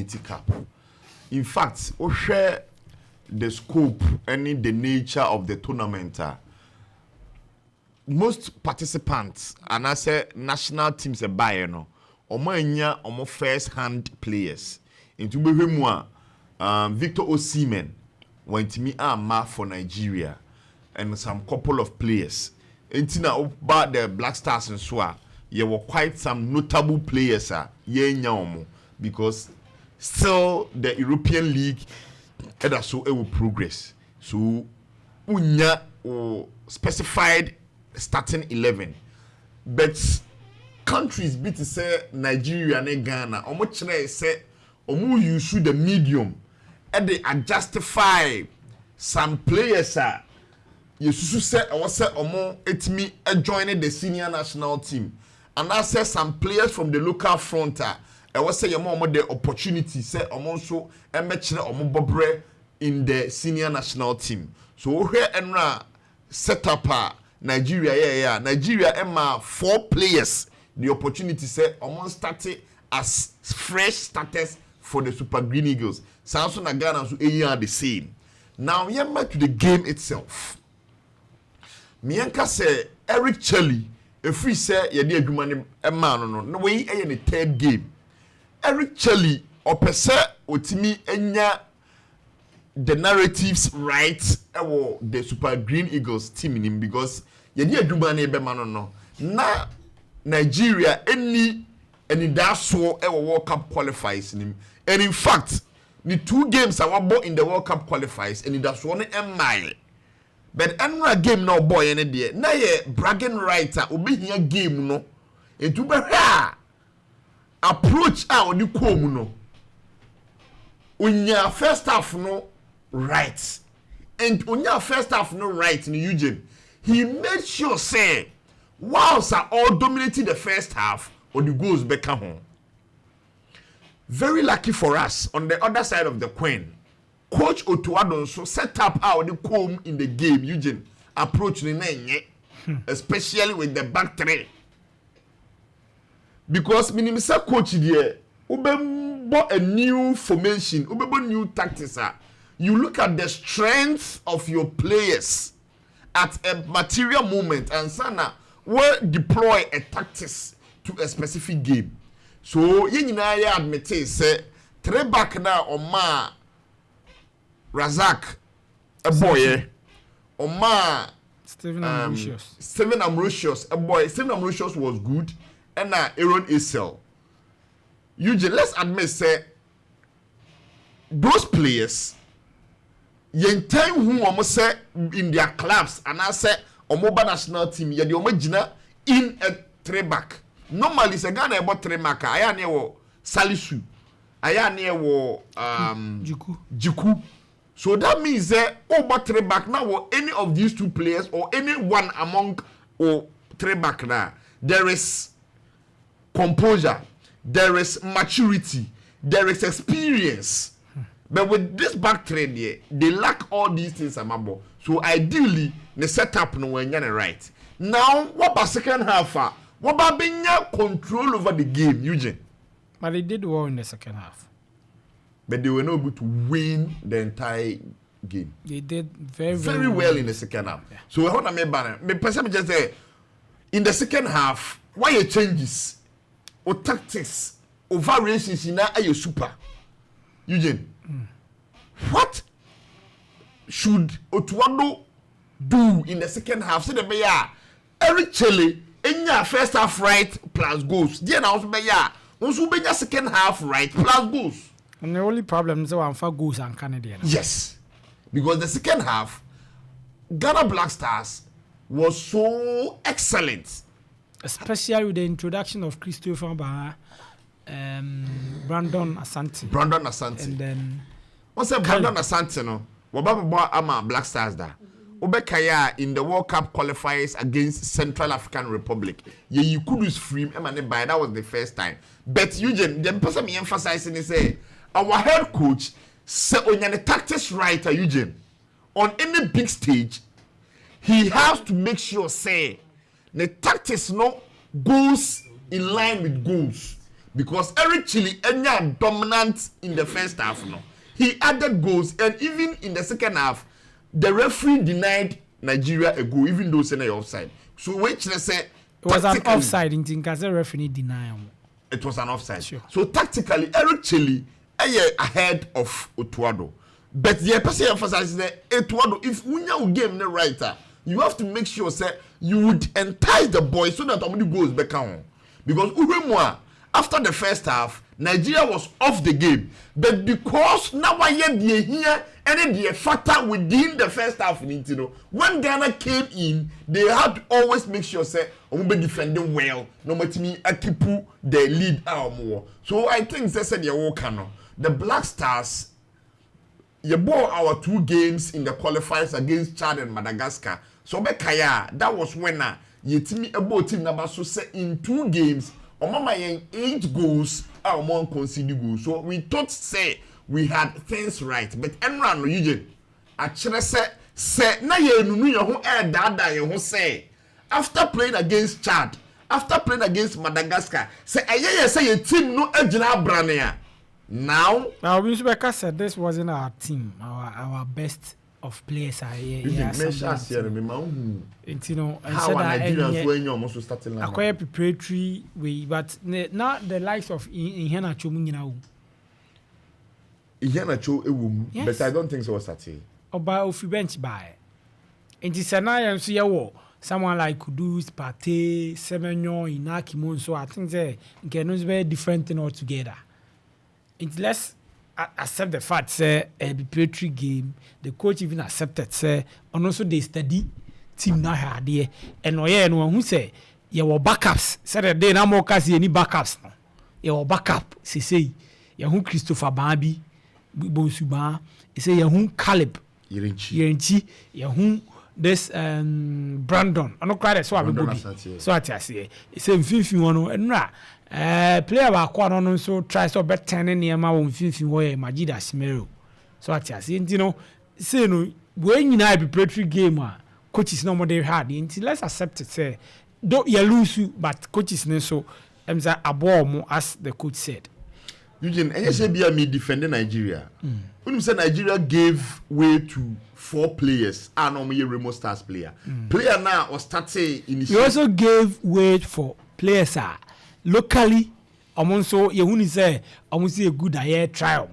Unity Cup. In fact, we share the scope and the nature of the tournament. Most participants, and I say national teams are buying no, omo first-hand players. Into Behemua, Victor Osimhen went to me for Nigeria, and some couple of players. And now about the Black Stars and so on, there were quite some notable players because still the European League had so it will progress. So unya specified starting 11, but countries be to say Nigeria and Ghana, how much they say you should the medium and they justify some players you should say I was say it's me joining the senior national team, and I say some players from the local front I was say more the opportunity say so match bobre in the senior national team. So here and set up Nigeria Nigeria Emma 4 players the opportunity say started as fresh starters for the Super Green Eagles. Samson and Ghana so are the same. Now back to the game itself. Mianka say Eric Chelly, if we say yedi adwuma ne man no way in the 3rd game. Eric Chelly opese otimi enya the narratives right the Super Green Eagles team in him because yedi adwuma ne be man no na Nigeria any that so World Cup qualifiers in him. And in fact, the 2 games I won in the World Cup qualifiers and that's one mile. But another game no boy any day. Na ye bragging right obi here game no. Etu be approach on the come no. Unya first half no right. And unya first half no right in Eugene. He made sure say whilst all dominating the first half or the goals back home. Very lucky for us on the other side of the coin. Coach Otto Addo so set up how the comb in the game, Eugene, approach the nine, especially with the back 3. Because minimum coach there, ube bought a new formation, ube bought new tactics. You look at the strength of your players at a material moment and sana will deploy a tactics to a specific game. So you admit say 3 back now on ma Razak a boy on ma Steven Ambrosius. Steven Ambrosius a boy. Steven Ambrosius was good and now Aaron Isel. Eugene, let's admit say those players yen time who almost say in their clubs and I say Omoba national team ye the omagina in a 3 back. Normally se Ghana about 3 marker aya ne wo Salisu aya ne wo Jiku. So that means that over 3 back now any of these 2 players or any one among 3 back now there is composure, there is maturity, there is experience. But with this back 3 there, they lack all these things amabo. So ideally the setup no when you're right. Now what about second half? What about being control over the game, Eugene? But they did well in the second half. But they were not able to win the entire game. They did very well in the second half. Yeah. So what I mean by that, just say in the second half, why you changes or tactics or variations in that are you super, Eugene? What should Otto Addo do in the second half? So the Eric Chelly in your first half right plus goals. Then also be your second half right plus goals. And the only problem is that for goals and Canadian. Yes, because the second half, Ghana Black Stars was so excellent, especially with the introduction of Christopher Baha, Brandon Asante, and then what's that Brandon Asante? No, what about Black Stars da? Obekaya in the World Cup qualifiers against Central African Republic. Yeah, you could use free by that was the first time. But Eugene, the person me emphasizing is say our head coach say on the tactics writer Eugene on any big stage, he has to make sure say the tactics no goes in line with goals. because Eric Chile enya dominant in the first half no. He added goals and even in the second half the referee denied Nigeria a goal even though say offside. So which they say it was an offside in Tinka's referee denial. It was an offside. Sure. So tactically Eric Chile ahead of Otto Addo. But the person emphasizes that Otto Addo, if you game the writer, you have to make sure say you would entice the boys so that somebody goes back on. Because after the first half, Nigeria was off the game. But because now I hear the here and the factor within the first half, when Ghana came in, they had to always make sure say we be defending well. No matter me, I keep the lead out more. So I think they said the Black Stars. You bought our 2 games in the qualifiers against Chad and Madagascar. So Bekaya, that was when you team about team number so say in 2 games, Omama 8 goals, our more conceded goals. So we thought say we had things right, but Enran no Eugene. Actually say na ye nunu your who air dada your who say after playing against Chad, after playing against Madagascar, say say a team no ejina brania. Now Wisbeka said this wasn't our team, our best of players are here. You know, and how Nigerians going almost starting like acquire preparatory way, but not the likes of Ihena Chomunina. But I don't think so. Or by off bench by. And this and see someone like Kudus, Pate, Semenyo, Inaki Mon, so I think they can very different thing altogether. It's less accept the fact say a preparatory game. The coach even accepted say and also they study team now here and no who say you were backups said they no more cause any backups no you were backup say you who Christopher Babi Bonsuba say you who Caleb Yerenchi you who this Brandon I no cry so Bobby so I say it's a 50 one and player ba kwa no so try so bet 10 near ma won finfin wo e Magida Simero so atiase say no when you na preparatory game coaches no more they hard let's accept it say do you lose but coaches ne so say abo as the coach said Eugene NSABia me defending Nigeria when you say Nigeria gave way to 4 players and no Remo Stars player now or started in you also gave way for players locally, so you say almost a good air trial.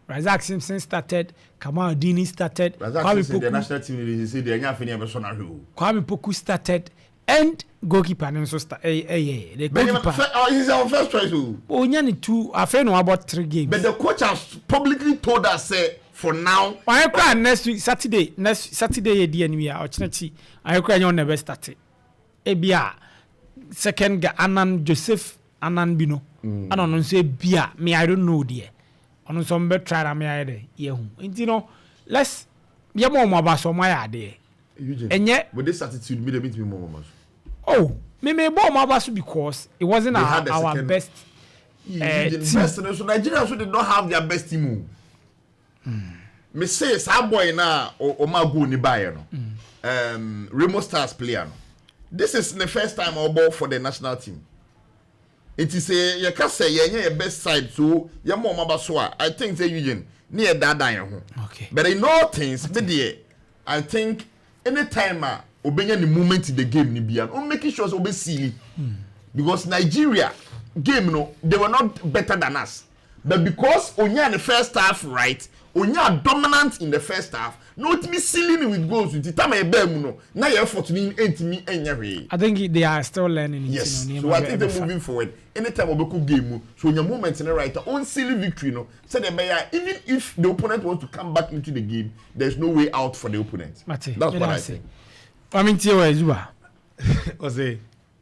Razak Simpson started, Kamal Dini started, the national team say they are not Kwame Poku started, and goalkeeper and so started. The goalkeeper. He's our first choice. Oh, Nyani 2. I know about 3 games. But the coach has publicly told us say for now. I cry next week Saturday. DNW or Chinati. I cry you never started. Ebia second Anan Joseph. Ananbino. I don't say beer. Me, I don't know, dear. On some better try me, I you know, let's be more about some my idea. And yet, with this attitude, me a bit more. Oh, me more about because it wasn't our best. Best so Nigeria so did not have their best team. Me say, some boy now or my go ni buy no. Remo Stars player. This is the first time I ball for the national team. It is a you can say your best side so your mom abaswa. I think say Eugene near that dying. Okay. But in all things, I think anytime obeying the moment in the game ni bian, making sure obey silly. Because Nigeria game they were not better than us. But because Onya in the first half right, Onya dominant in the first half, not me sealing with goals with the time I bear no. Now you're fortunate me any I think they are still learning. Yes. So I think they're moving forward. Anytime we go game, so in your moment in the right, on silly victory, say even if the opponent wants to come back into the game, there's no way out for the opponent. Mate, that's what I think. I mean, Tiwa Zuba. What's it?